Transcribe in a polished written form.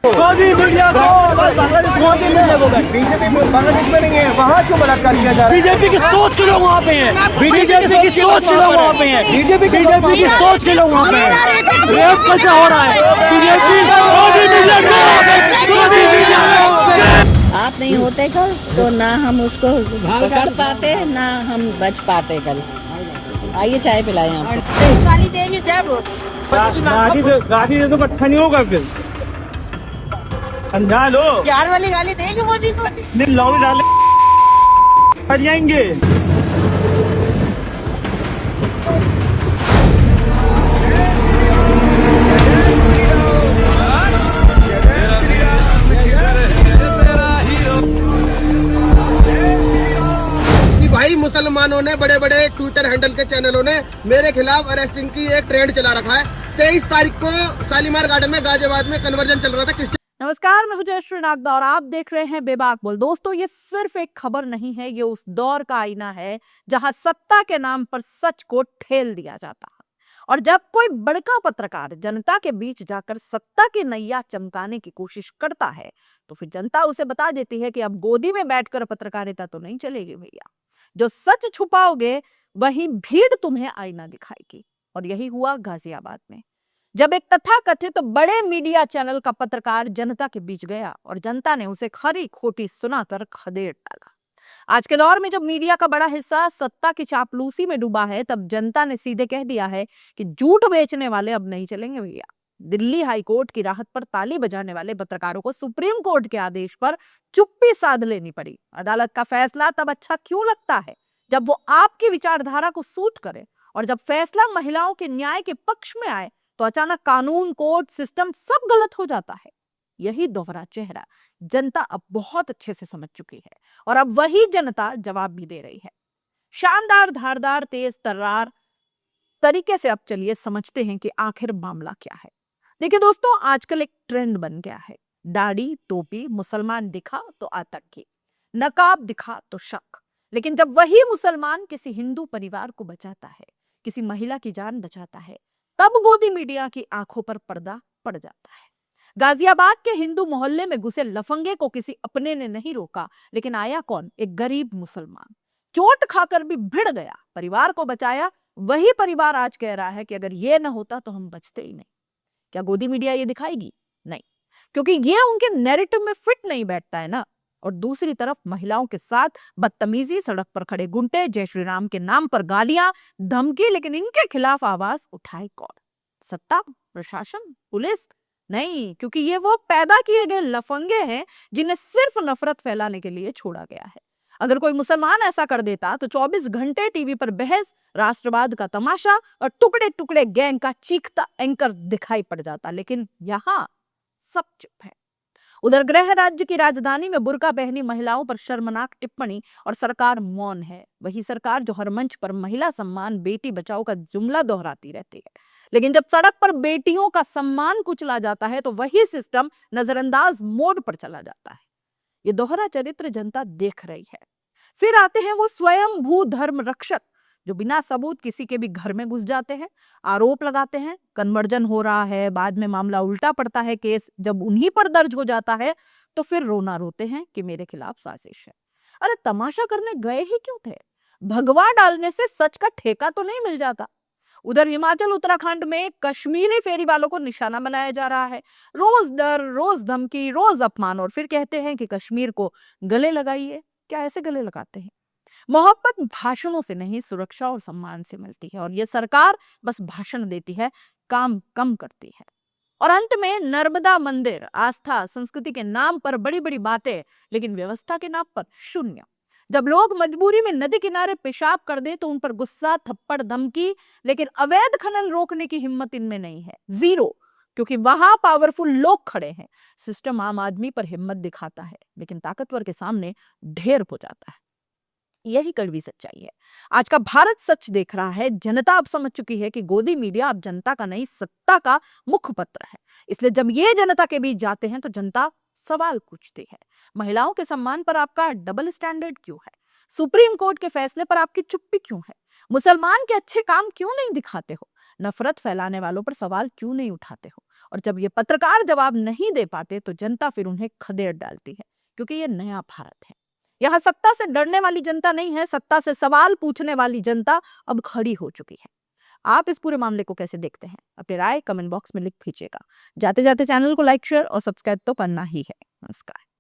Modi media को BJP Bangladesh में नहीं है, वहाँ क्यों बलात्कार किया जा रहा है? बीजेपी की सोच के लोग वहाँ पे हैं। बीजेपी की सोच के लोग वहाँ पे हैं। बीजेपी की सोच के लोग वहाँ पे हैं। रेप कल्चर हो रहा है। बीजेपी मोदी मीडिया को आप नहीं होते कल तो ना हम उसको पकड़ पाते ना हम बच पाते कल। आइए चाय पिलाएं आपको। गाली देंगे जब गाड़ी दे तो अच्छा नहीं होगा फिर समझा लो। प्यार वाली गाली देंगे मोदी को। दिन लॉ डाले कर जाएंगे। भाई मुसलमानों ने बड़े बड़े ट्विटर हैंडल के चैनलों ने मेरे खिलाफ अरेस्टिंग की एक ट्रेंड चला रखा है। 23 तारीख को शालीमार गार्डन में गाजियाबाद में कन्वर्जन चल रहा था। नमस्कार, मैं हूं जयश्री नागदा और आप देख रहे हैं बेबाक बोल। दोस्तों, ये सिर्फ एक खबर नहीं है, ये उस दौर का आईना है जहां सत्ता के नाम पर सच को ठेल दिया जाता है। और जब कोई बड़का पत्रकार जनता के बीच जाकर सत्ता की नैया चमकाने की कोशिश करता है तो फिर जनता उसे बता देती है कि अब गोदी में बैठकर पत्रकारिता तो नहीं चलेगी भैया। जो सच छुपाओगे वही भीड़ तुम्हें आईना दिखाएगी। और यही हुआ गाजियाबाद में, जब एक तथाकथित बड़े मीडिया चैनल का पत्रकार जनता के बीच गया और जनता ने उसे खरी खोटी सुनाकर खदेड़ डाला। आज के दौर में जब मीडिया का बड़ा हिस्सा सत्ता की चापलूसी में डूबा है, तब जनता ने सीधे कह दिया है कि झूठ बेचने वाले अब नहीं चलेंगे भैया। दिल्ली हाई कोर्ट की राहत पर ताली बजाने वाले पत्रकारों को सुप्रीम कोर्ट के आदेश पर चुप्पी साध लेनी पड़ी। अदालत का फैसला तब अच्छा क्यों लगता है जब वो आपकी विचारधारा को सूट करे, और जब फैसला महिलाओं के न्याय के पक्ष में आए तो अचानक कानून, कोर्ट, सिस्टम सब गलत हो जाता है। यही दोहरा चेहरा जनता अब बहुत अच्छे से समझ चुकी है और अब वही जनता जवाब भी दे रही है। शानदार, धारदार, तेज तर्रार तरीके से अब चलिए समझते हैं कि आखिर मामला क्या है। देखिए दोस्तों, आजकल एक ट्रेंड बन गया है। दाढ़ी, टोपी, मुसलमान दिखा तो आतंकी, नकाब दिखा तो शक। लेकिन जब वही मुसलमान किसी हिंदू परिवार को बचाता है, किसी महिला की जान बचाता है, तब गोदी मीडिया की आंखों पर पर्दा पड़ जाता है। गाजियाबाद के हिंदू मोहल्ले में घुसे लफंगे को किसी अपने ने नहीं रोका, लेकिन आया कौन? एक गरीब मुसलमान। चोट खाकर भी भिड़ गया, परिवार को बचाया। वही परिवार आज कह रहा है कि अगर ये न होता तो हम बचते ही नहीं। क्या गोदी मीडिया ये दिखाएगी? नहीं, क्योंकि ये उनके नैरेटिव में फिट नहीं बैठता है ना। और दूसरी तरफ महिलाओं के साथ बदतमीजी, सड़क पर खड़े गुंडे, जय श्री राम के नाम पर गालियां, धमकी, लेकिन इनके खिलाफ आवाज उठाए कौन? सत्ता, प्रशासन, पुलिस? नहीं, क्योंकि ये वो पैदा किए गए लफंगे हैं जिन्हें सिर्फ नफरत फैलाने के लिए छोड़ा गया है। अगर कोई मुसलमान ऐसा कर देता तो 24 घंटे टीवी पर बहस, राष्ट्रवाद का तमाशा और टुकड़े टुकड़े गैंग का चीखता एंकर दिखाई पड़ जाता। लेकिन यहाँ सब चुप है। उधर गृह राज्य की राजधानी में बुर्का पहनी महिलाओं पर शर्मनाक टिप्पणी और सरकार मौन है। वही सरकार जो हर मंच पर महिला सम्मान, बेटी बचाओ का जुमला दोहराती रहती है, लेकिन जब सड़क पर बेटियों का सम्मान कुचला जाता है तो वही सिस्टम नजरअंदाज मोड पर चला जाता है। ये दोहरा चरित्र जनता देख रही है। फिर आते हैं वो स्वयं भू धर्म रक्षक जो बिना सबूत किसी के भी घर में घुस जाते हैं, आरोप लगाते हैं, कन्वर्जन हो रहा है, बाद में मामला उल्टा पड़ता है, केस जब उन्हीं पर दर्ज हो जाता है तो फिर रोना रोते हैं कि मेरे खिलाफ साजिश है। अरे तमाशा करने गए ही क्यों थे? भगवा डालने से सच का ठेका तो नहीं मिल जाता। उधर हिमाचल, उत्तराखंड में कश्मीरी फेरी वालों को निशाना बनाया जा रहा है। रोज डर, रोज धमकी, रोज अपमान, और फिर कहते हैं कि कश्मीर को गले लगाइए। क्या ऐसे गले लगाते हैं? मोहब्बत भाषणों से नहीं, सुरक्षा और सम्मान से मिलती है। और ये सरकार बस भाषण देती है, काम कम करती है। और अंत में नर्मदा मंदिर, आस्था, संस्कृति के नाम पर बड़ी बड़ी बातें, लेकिन व्यवस्था के नाम पर शून्य। जब लोग मजबूरी में नदी किनारे पेशाब कर दे तो उन पर गुस्सा, थप्पड़, धमकी, लेकिन अवैध खनन रोकने की हिम्मत इनमें नहीं है। जीरो, क्योंकि वहां पावरफुल लोग खड़े हैं। सिस्टम आम आदमी पर हिम्मत दिखाता है, लेकिन ताकतवर के सामने ढेर हो जाता है। यही कड़वी सच्चाई है। आज का भारत सच देख रहा है। जनता अब समझ चुकी है कि गोदी मीडिया अब जनता का नहीं, सत्ता का मुखपत्र है। इसलिए जब ये जनता के बीच जाते हैं तो जनता सवाल पूछती है, महिलाओं के सम्मान पर आपका डबल स्टैंडर्ड क्यों है? सुप्रीम कोर्ट के फैसले पर आपकी चुप्पी क्यों है? मुसलमान के अच्छे काम क्यों नहीं दिखाते हो? नफरत फैलाने वालों पर सवाल क्यों नहीं उठाते हो? और जब ये पत्रकार जवाब नहीं दे पाते तो जनता फिर उन्हें खदेड़ डालती है, क्योंकि ये नया भारत है। यहाँ सत्ता से डरने वाली जनता नहीं है, सत्ता से सवाल पूछने वाली जनता अब खड़ी हो चुकी है। आप इस पूरे मामले को कैसे देखते हैं? अपनी राय कमेंट बॉक्स में लिख भेजिएगा। जाते जाते चैनल को लाइक, शेयर और सब्सक्राइब तो करना ही है। नमस्कार।